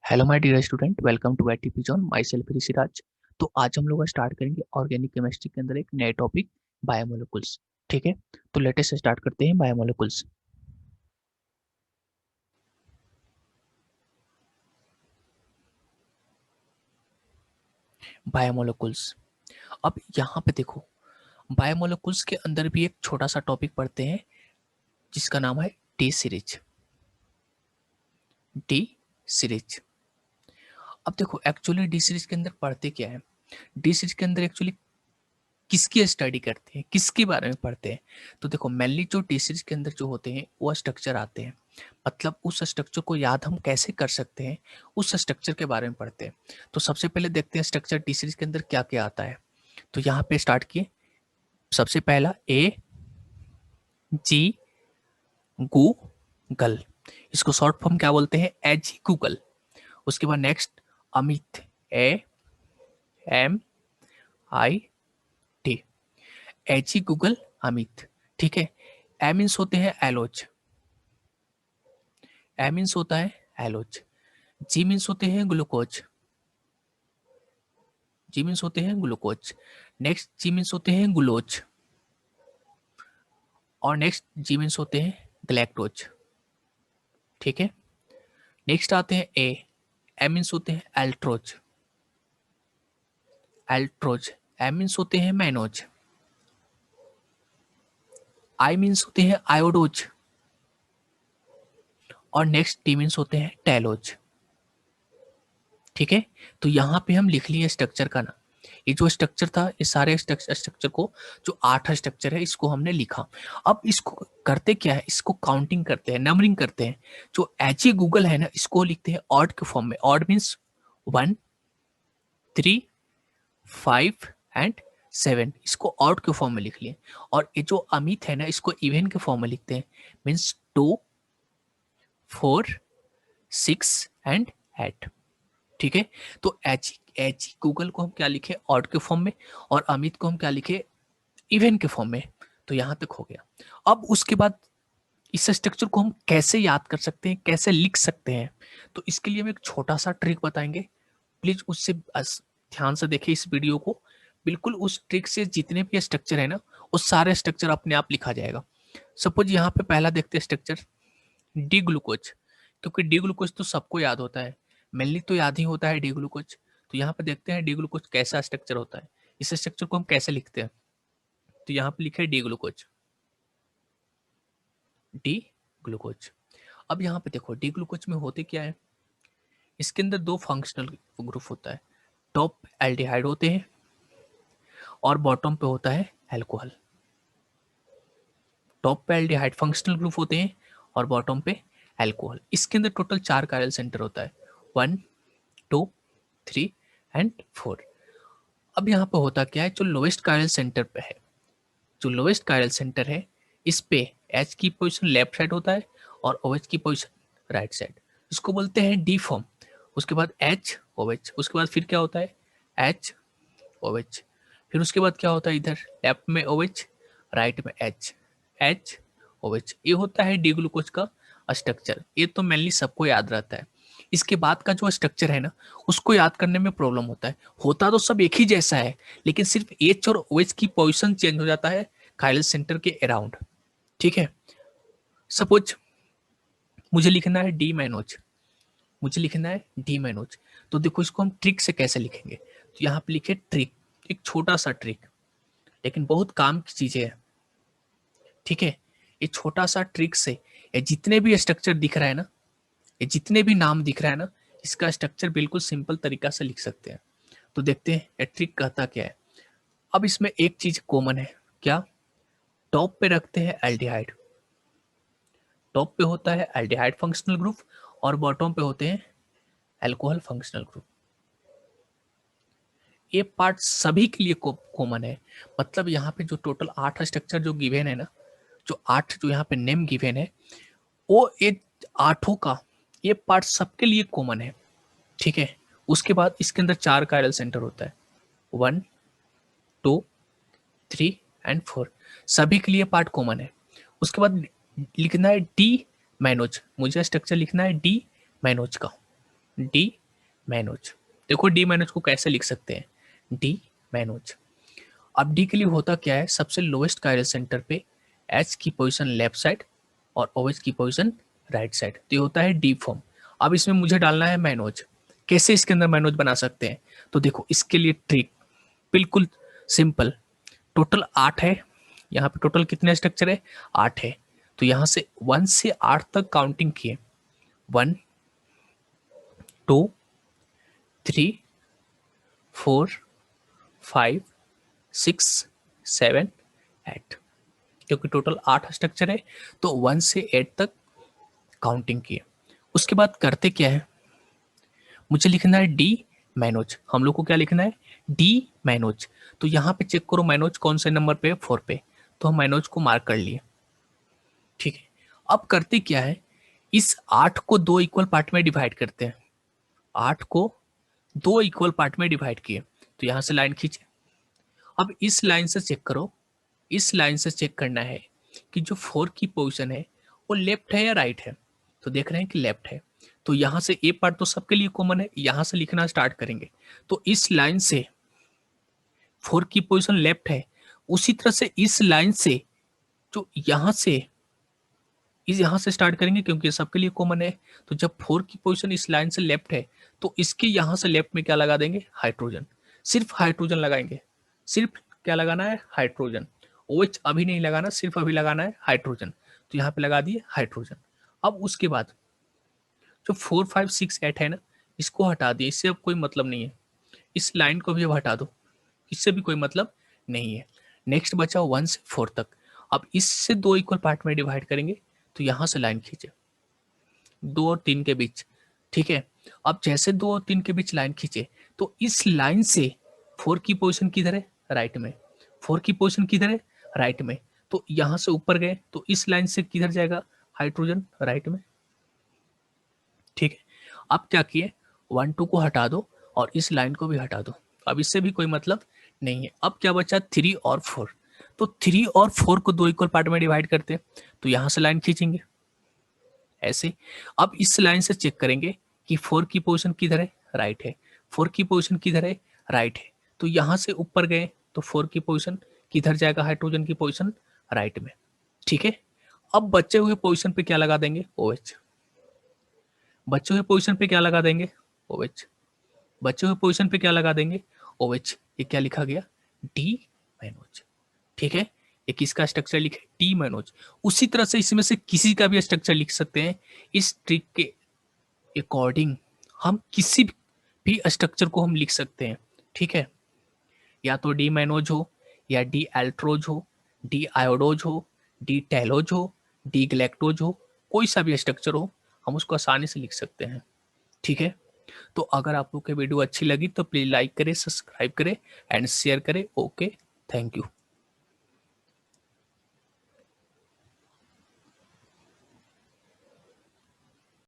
Hello my dear student, welcome to ATP zone. Myself Rishiraj. तो आज हम लोग स्टार्ट करेंगे ऑर्गेनिक केमिस्ट्री के अंदर एक नए टॉपिक बायोमोलिकुल्स। ठीक है, तो लेटेस्ट स्टार्ट करते हैं बायोमोलिकुल्स। बायोमोलिकुल्स, अब यहाँ पे देखो, बायोमोलिकुल्स के अंदर भी एक छोटा सा टॉपिक पढ़ते हैं जिसका नाम है डी सीरीज। डी सीरीज, अब देखो एक्चुअली डी सीरीज के अंदर पढ़ते क्या है। डी सीरीज के अंदर एक्चुअली किसकी स्टडी करते हैं, किसके बारे में पढ़ते हैं। तो देखो मेनली जो टी सीरीज के अंदर जो होते हैं वो स्ट्रक्चर आते हैं, मतलब उस स्ट्रक्चर को याद हम कैसे कर सकते हैं, उस स्ट्रक्चर के बारे में पढ़ते हैं। तो सबसे पहले देखते हैं स्ट्रक्चर टी सीरीज के अंदर क्या क्या आता है। तो यहाँ पे स्टार्ट किए, सबसे पहला ए जी गूगल, इसको शॉर्ट फॉर्म क्या बोलते हैं, एजी गूगल। उसके बाद next Amit, A M I T, AG Google Amit. ठीक है, ए मीन्स होते हैं एलोज, ए मीन्स होता है एलोज। जी मीन्स होते हैं ग्लूकोज, जी मीन्स होते हैं ग्लूकोज। नेक्स्ट जी मीन्स होते हैं ग्लूकोज, और नेक्स्ट जी मीन्स होते हैं ग्लैक्टोज। ठीक है, नेक्स्ट आते हैं ए मीन्स होते हैं एल्ट्रोज, एल्ट्रोज। एम मीन्स होते हैं मैनोज, आई मीन्स होते हैं आयोडोज, और नेक्स्ट टी मीन्स होते हैं टेलोज। ठीक है, तो यहाँ पे हम लिख लिए स्ट्रक्चर का नाम। ये जो स्ट्रक्चर था, ये सारे स्ट्रक्चर को, जो 8 स्ट्रक्चर है इसको हमने लिखा। अब इसको करते क्या है, इसको काउंटिंग करते हैं, नंबरिंग करते हैं। जो एच गूगल है ना, इसको लिखते हैं ऑड के फॉर्म में। ऑड मीन्स 1, 3, 5 एंड 7, इसको ऑड के फॉर्म में लिख लिए। और ये जो अमित है ना, इसको इवन के फॉर्म में लिखते हैं, मीन्स 2, 4, 6 एंड 8। ठीक है, तो एच गूगल को हम क्या लिखे, ऑड के फॉर्म में, और अमित को हम क्या लिखे, इवन के फॉर्म में। तो यहां तक हो गया। अब उसके बाद इस स्ट्रक्चर को हम कैसे याद कर सकते हैं, कैसे लिख सकते हैं, तो इसके लिए हम एक छोटा सा ट्रिक बताएंगे। प्लीज उससे ध्यान से देखिए इस वीडियो को। बिल्कुल उस ट्रिक से जितने भी स्ट्रक्चर है ना, वो सारे स्ट्रक्चर अपने आप लिखा जाएगा। सपोज यहाँ पे पहला देखते हैं स्ट्रक्चर डी ग्लूकोज, क्योंकि डी ग्लूकोज तो सबको याद होता है, मेनली तो याद ही होता है डी ग्लूकोज। तो यहाँ पे देखते हैं डी ग्लूकोज कैसा स्ट्रक्चर होता है, इस स्ट्रक्चर को हम कैसे लिखते हैं। तो यहाँ पे लिखे डी ग्लूकोज, डी ग्लूकोज। अब यहाँ पे देखो डी ग्लूकोज में होते क्या है, इसके अंदर 2 फंक्शनल ग्रुप होता है। टॉप एल्डिहाइड होते हैं और बॉटम पे होता है एल्कोहल। टॉप पे एल्डिहाइड फंक्शनल ग्रुप होते हैं और बॉटम पे एल्कोहल। इसके अंदर टोटल 4 कायरल सेंटर होता है, 1, 2, 3 एंड 4। अब यहाँ पे होता क्या है, जो लोवेस्ट कायरल सेंटर पे है, जो लोवेस्ट कायरल सेंटर है, इस पे एच की पोजीशन लेफ्ट साइड होता है और ओ एच की पोजीशन राइट साइड। इसको बोलते हैं डी फॉर्म। उसके बाद एच ओ एच, उसके बाद फिर क्या होता है, एच ओ एच, फिर उसके बाद क्या होता है, इधर लेफ्ट में ओ एच, राइट में एच, एच ओ एच। ये होता है डी ग्लूकोज का स्ट्रक्चर। ये तो मेनली सबको याद रहता है। इसके बाद का जो स्ट्रक्चर है ना, उसको याद करने में प्रॉब्लम होता है। होता तो सब एक ही जैसा है, लेकिन सिर्फ एच और ओ एच की पोजीशन चेंज हो जाता है काइल सेंटर के अराउंड। ठीक है, सपोज मुझे लिखना है डी मैनोज, मुझे लिखना है डी मैनोज। तो देखो इसको हम ट्रिक से कैसे लिखेंगे। तो यहाँ पे लिखे ट्रिक, एक छोटा सा ट्रिक, लेकिन बहुत काम की चीजें है। ठीक है, ये छोटा सा ट्रिक से ये जितने भी स्ट्रक्चर दिख रहा है ना, ये जितने भी नाम दिख रहा है ना, इसका स्ट्रक्चर बिल्कुल सिंपल तरीका से लिख सकते हैं। तो देखते हैं ये ट्रिक कहता क्या है। अब इसमें एक चीज कॉमन है, क्या, टॉप पे रखते हैं एल्डिहाइड, टॉप पे होता है एल्डिहाइड फंक्शनल ग्रुप और बॉटम पे होते हैं अल्कोहल फंक्शनल ग्रुप। ये पार्ट सभी के लिए कॉमन है। मतलब यहाँ पे जो टोटल 8 स्ट्रक्चर जो गिवन है ना, जो 8 जो यहाँ पे नेम गिवन है, वो ये 8 का ये पार्ट सबके लिए कॉमन है। ठीक है, उसके बाद इसके अंदर 4 कायरल सेंटर होता है, 1, 2, 3 एंड 4, सभी के लिए पार्ट कॉमन है। उसके बाद लिखना है डी मैनोज, मुझे स्ट्रक्चर लिखना है डी मैनोज का। D mannose. देखो डी मैनोज को कैसे लिख सकते हैं, डी मैनोज। अब डी के लिए होता क्या है, सबसे लोएस्ट कायरल सेंटर पे एच की पोजीशन लेफ्ट साइड और ओ एच की पोजीशन राइट साइड, तो ये होता है डी फॉर्म। अब इसमें मुझे डालना है मैनोज। कैसे इसके अंदर मैनोज बना सकते हैं, तो देखो इसके लिए ट्रिक बिल्कुल सिंपल। टोटल 8 है, यहाँ पे टोटल कितने स्ट्रक्चर है, 8 है। तो यहाँ से 1 से 8 तक काउंटिंग किए, 1 2 3 4 5 6 7 8, क्योंकि टोटल 8 स्ट्रक्चर है तो 1 से 8 तक काउंटिंग किए। उसके बाद करते क्या है, मुझे लिखना है डी मैनोज। हम लोग को क्या लिखना है, डी मैनोज। तो यहाँ पे चेक करो मैनोज कौन से नंबर पे है, 4 पे, तो हम मैनोज को मार्क कर लिए। ठीक है, अब करते क्या है, इस 8 को 2 इक्वल पार्ट में डिवाइड करते हैं। 8 को 2 इक्वल पार्ट में डिवाइड किए, तो यहाँ से लाइन खींचे। अब इस लाइन से चेक करो, इस लाइन से चेक करना है कि जो 4 की पोजीशन है वो लेफ्ट है या राइट है, तो देख रहे हैं कि लेफ्ट है। तो यहाँ से ए पार्ट तो सबके लिए कॉमन है, यहाँ से लिखना स्टार्ट करेंगे। तो इस लाइन से 4 की पोजीशन लेफ्ट है, उसी तरह से इस लाइन से जो यहाँ से इस यहाँ से स्टार्ट करेंगे क्योंकि ये सबके लिए कॉमन है। तो जब 4 की पोजीशन इस लाइन से लेफ्ट है तो इसके यहाँ से लेफ्ट में क्या लगा देंगे, हाइड्रोजन। सिर्फ हाइड्रोजन लगाएंगे, सिर्फ क्या लगाना है, हाइड्रोजन। OH अभी नहीं लगाना, सिर्फ अभी लगाना है हाइड्रोजन। तो यहाँ पे लगा दिए हाइड्रोजन। अब उसके बाद जो 4 5 6 8 है ना, इसको हटा दिए, इससे अब कोई मतलब नहीं है। इस लाइन को भी अब हटा दो, इससे भी कोई मतलब नहीं है। नेक्स्ट बचा 1 से 4 तक। अब इससे 2 इक्वल पार्ट में डिवाइड करेंगे, तो यहाँ से लाइन खींचे 2 और 3 के बीच। ठीक है, अब जैसे 2 और 3 के बीच लाइन खींचे तो इस लाइन से 4 की पोजीशन किधर है, राइट में। 4 की पोजीशन किधर है, राइट में। तो यहाँ से ऊपर गए तो इस लाइन से किधर जाएगा, हाइड्रोजन, राइट में। ठीक है, अब क्या किए, 1 2 को हटा दो और इस लाइन को भी हटा दो। अब इससे भी कोई मतलब नहीं है। अब क्या बचा, 3 और 4। तो 3 और 4 को 2 इक्वल पार्ट में डिवाइड करते हैं, तो यहाँ से लाइन खींचेंगे ऐसे। अब इस लाइन से चेक करेंगे कि 4 की पोजीशन किधर है, राइट है। 4 की पोजीशन किधर है, राइट है। तो यहाँ से ऊपर गए तो 4 की पोजीशन किधर जाएगा, हाइड्रोजन की पोजीशन राइट में। ठीक है, अब बचे हुए पोजीशन पे क्या लगा देंगे, OH। बचे हुए पोजीशन पे क्या लगा देंगे, OH। बचे हुए पोजीशन पे क्या लगा देंगे, OH। ये क्या लिखा गया, डी मैनोज। ठीक है, ये किसका स्ट्रक्चर लिखे, डी मैनोज। उसी तरह से इसमें से किसी का भी स्ट्रक्चर लिख सकते हैं। इस ट्रिक के अकॉर्डिंग हम किसी भी स्ट्रक्चर को हम लिख सकते हैं। ठीक है, या तो डी मैनोज हो, या डी एल्ट्रोज हो, डी आयोडोज हो, डी टेलोज हो, डी ग्लैक्टोज हो, कोई सा भी स्ट्रक्चर हो हम उसको आसानी से लिख सकते हैं। ठीक है, तो अगर आप लोग को वीडियो अच्छी लगी तो प्लीज लाइक करें, सब्सक्राइब करें एंड शेयर करें। Okay, thank you.